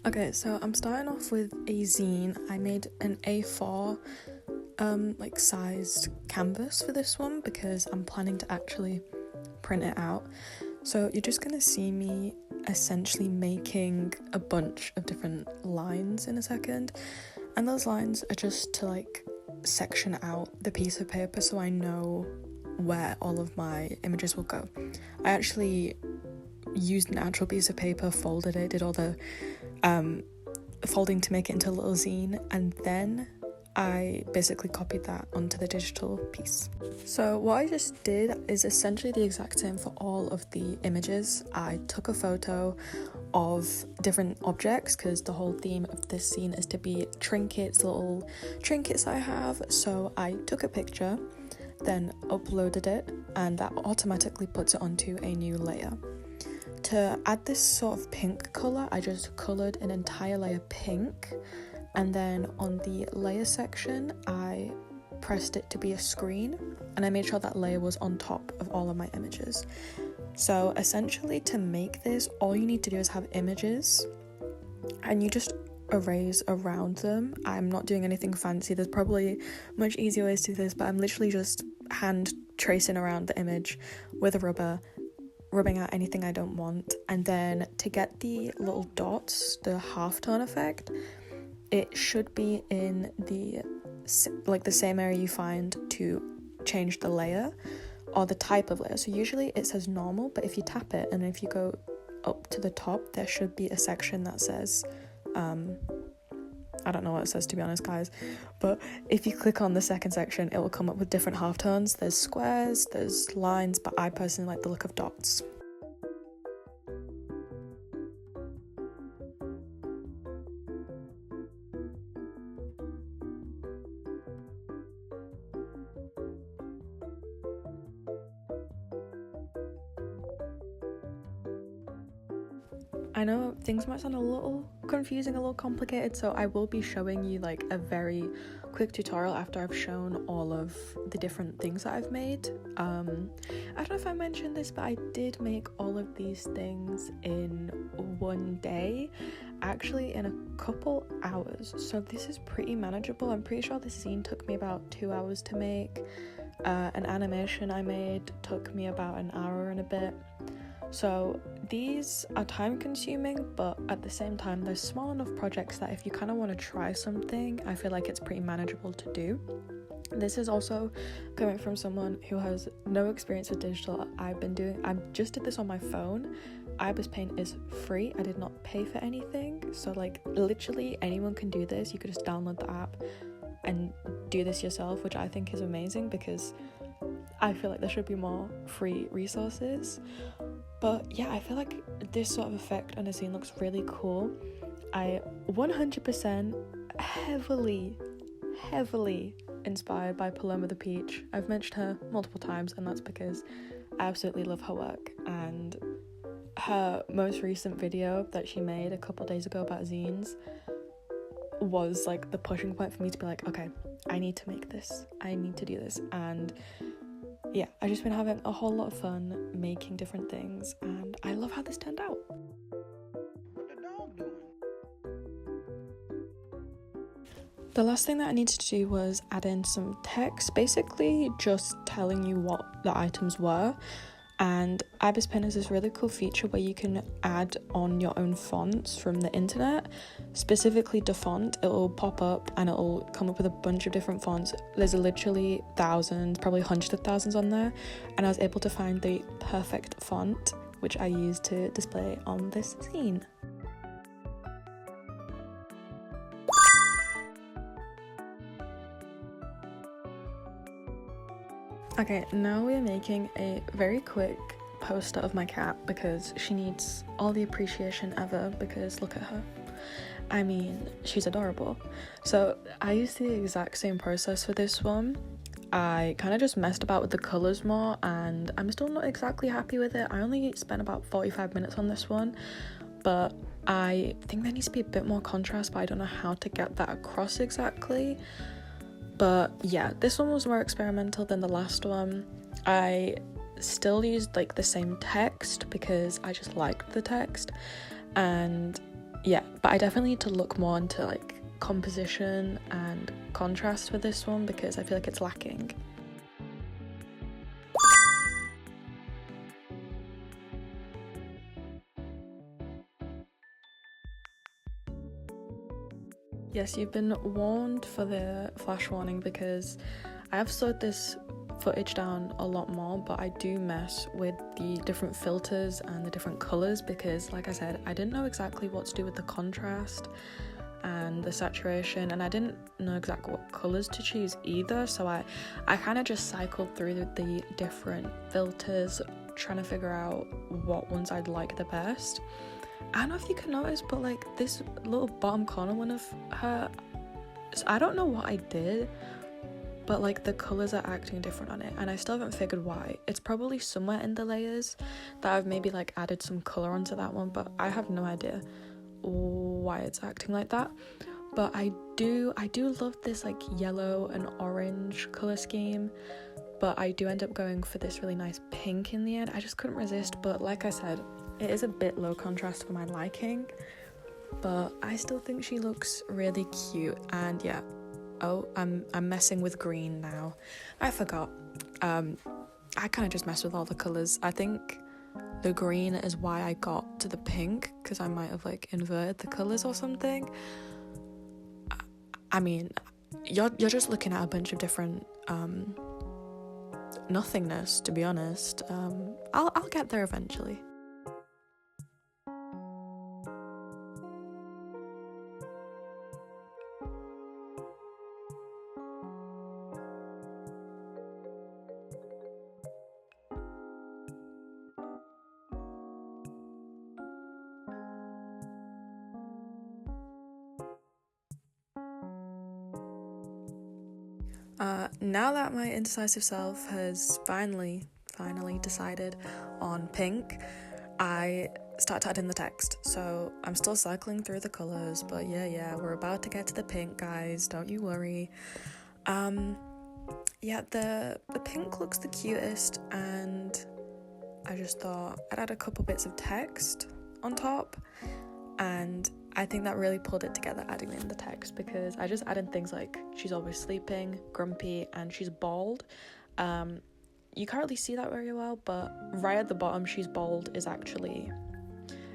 Okay, so I'm starting off with a zine. I made an A4 like sized canvas for this one because I'm planning to actually print it out. So you're just gonna see me essentially making a bunch of different lines in a second, and those lines are just to like section out the piece of paper so I know where all of my images will go. I actually used an actual piece of paper, folded it, did all the folding to make it into a little zine, and then I basically copied that onto the digital piece. So what I just did is essentially the exact same for all of the images. I took a photo of different objects because the whole theme of this scene is to be trinkets, little trinkets I have. So I took a picture, then uploaded it, and that automatically puts it onto a new layer. To add this sort of pink colour, I just coloured an entire layer pink, and then on the layer section I pressed it to be a screen, and I made sure that layer was on top of all of my images. So essentially, to make this, all you need to do is have images and you just erase around them. I'm not doing anything fancy. There's probably much easier ways to do this, but I'm literally just hand tracing around the image with a rubber, rubbing out anything I don't want. And then to get the little dots, the halftone effect, it should be in the same area you find to change the layer or the type of layer. So usually it says normal, but if you tap it and if you go up to the top, there should be a section that says I don't know what it says, to be honest, guys, but if you click on the second section, it will come up with different halftones. There's squares, there's lines, but I personally like the look of dots. I know things might sound a little confusing, a little complicated, so I will be showing you like a very quick tutorial after I've shown all of the different things that I've made. I don't know if I mentioned this, but I did make all of these things in one day, actually in a couple hours, so this is pretty manageable. I'm pretty sure this scene took me about 2 hours to make. An animation I made took me about an hour and a bit. So these are time consuming, but at the same time they're small enough projects that if you kind of want to try something, I feel like it's pretty manageable to do. This is also coming from someone who has no experience with digital. I just did this on my phone. Ibis Paint is free. I did not pay for anything, so like literally anyone can do this. You could just download the app and do this yourself, which I think is amazing because I feel like there should be more free resources. But yeah, I feel like this sort of effect on a scene looks really cool. I 100% heavily inspired by Paloma the Peach. I've mentioned her multiple times, and that's because I absolutely love her work. And her most recent video that she made a couple days ago about zines was like the pushing point for me to be like, okay, I need to make this. I need to do this. And yeah, I've just been having a whole lot of fun making different things, and I love how this turned out. What the dog doing? The last thing that I needed to do was add in some text, basically just telling you what the items were. And Ibis Pen has this really cool feature where you can add on your own fonts from the internet, specifically DaFont. It'll pop up and it'll come up with a bunch of different fonts. There's literally thousands, probably hundreds of thousands on there, and I was able to find the perfect font, which I used to display on this scene. Okay, now we're making a very quick poster of my cat because she needs all the appreciation ever, because look at her. I mean, she's adorable. So I used the exact same process for this one. I kind of just messed about with the colours more, and I'm still not exactly happy with it. I only spent about 45 minutes on this one, but I think there needs to be a bit more contrast, but I don't know how to get that across exactly. But yeah, this one was more experimental than the last one. I still used like the same text because I just liked the text, and yeah, but I definitely need to look more into like composition and contrast for this one because I feel like it's lacking. Yes, you've been warned for the flash warning because I have slowed this footage down a lot more, but I do mess with the different filters and the different colours because, like I said, I didn't know exactly what to do with the contrast and the saturation, and I didn't know exactly what colours to choose either, so I kind of just cycled through the different filters trying to figure out what ones I'd like the best. I don't know if you can notice, but like this little bottom corner one of her, I don't know what I did, but like the colours are acting different on it and I still haven't figured why. It's probably somewhere in the layers that I've maybe like added some colour onto that one, but I have no idea why it's acting like that. But I do love this like yellow and orange colour scheme, but I do end up going for this really nice pink in the end. I just couldn't resist, but like I said, it is a bit low contrast for my liking, but I still think she looks really cute. And yeah, oh, I'm messing with green now. I forgot. I kind of just mess with all the colours. I think the green is why I got to the pink, because I might have like inverted the colours or something. I mean, you're just looking at a bunch of different nothingness, to be honest. I'll get there eventually. Now that my indecisive self has finally decided on pink, I start to add in the text. So I'm still cycling through the colours, but yeah, we're about to get to the pink, guys, don't you worry. Yeah, the pink looks the cutest, and I just thought I'd add a couple bits of text on top, and I think that really pulled it together, adding in the text, because I just added things like she's always sleeping, grumpy, and she's bald. You can't really see that very well, but right at the bottom she's bald is actually,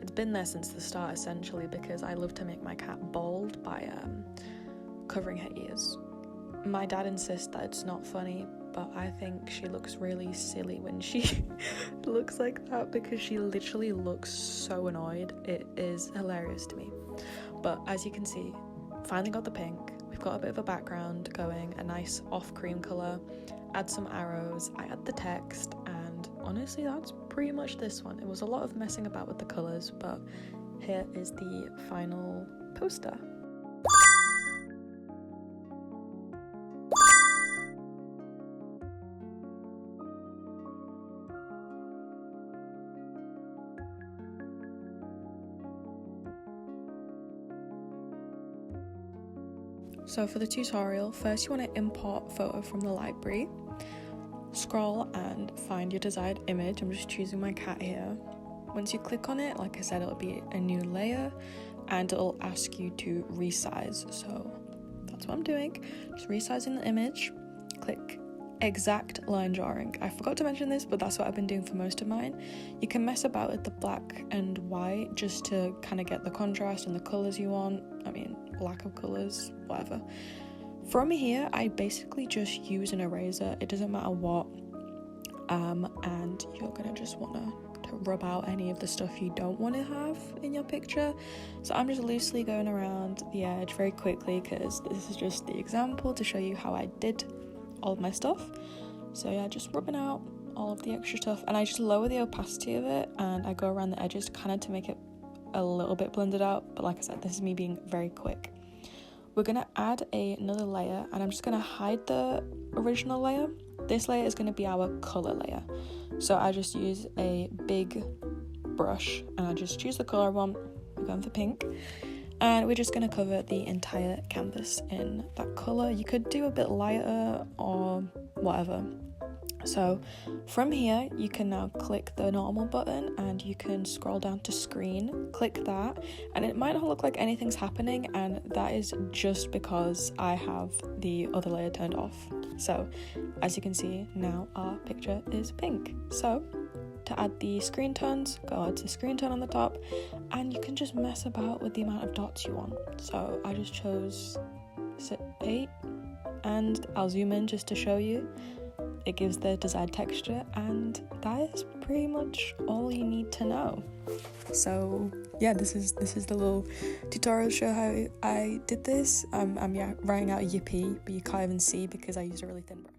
it's been there since the start essentially, because I love to make my cat bald by covering her ears. My dad insists that it's not funny, but I think she looks really silly when she looks like that, because she literally looks so annoyed. It is hilarious to me. But as you can see, finally got the pink. We've got a bit of a background going, a nice off cream colour, add some arrows, I add the text, and honestly that's pretty much this one. It was a lot of messing about with the colours, but here is the final poster. So for the tutorial, first you want to import photo from the library, scroll and find your desired image. I'm just choosing my cat here. Once you click on it, like I said, it'll be a new layer and it'll ask you to resize. So that's what I'm doing, just resizing the image, click exact line drawing. I forgot to mention this, but that's what I've been doing for most of mine. You can mess about with the black and white just to kind of get the contrast and the colours you want. I mean, lack of colours, whatever. From here, I basically just use an eraser, it doesn't matter what, and you're gonna just want to rub out any of the stuff you don't want to have in your picture. So I'm just loosely going around the edge very quickly, because this is just the example to show you how I did all of my stuff. So yeah, just rubbing out all of the extra stuff, and I just lower the opacity of it and I go around the edges kind of to make it a little bit blended out. But like I said, this is me being very quick. We're gonna add another layer, and I'm just gonna hide the original layer. This layer is gonna be our color layer. So I just use a big brush and I just choose the color I want. We're going for pink, and we're just gonna cover the entire canvas in that color. You could do a bit lighter or whatever. So from here you can now click the normal button and you can scroll down to screen, click that, and it might not look like anything's happening, and that is just because I have the other layer turned off. So as you can see, now our picture is pink. So to add the screen tones, go add to screen tone on the top, and you can just mess about with the amount of dots you want. So I just chose 8, and I'll zoom in just to show you. It gives the desired texture, and that is pretty much all you need to know. So yeah, this is the little tutorial to show how I did this. I'm writing out yippee, but you can't even see because I used a really thin brush.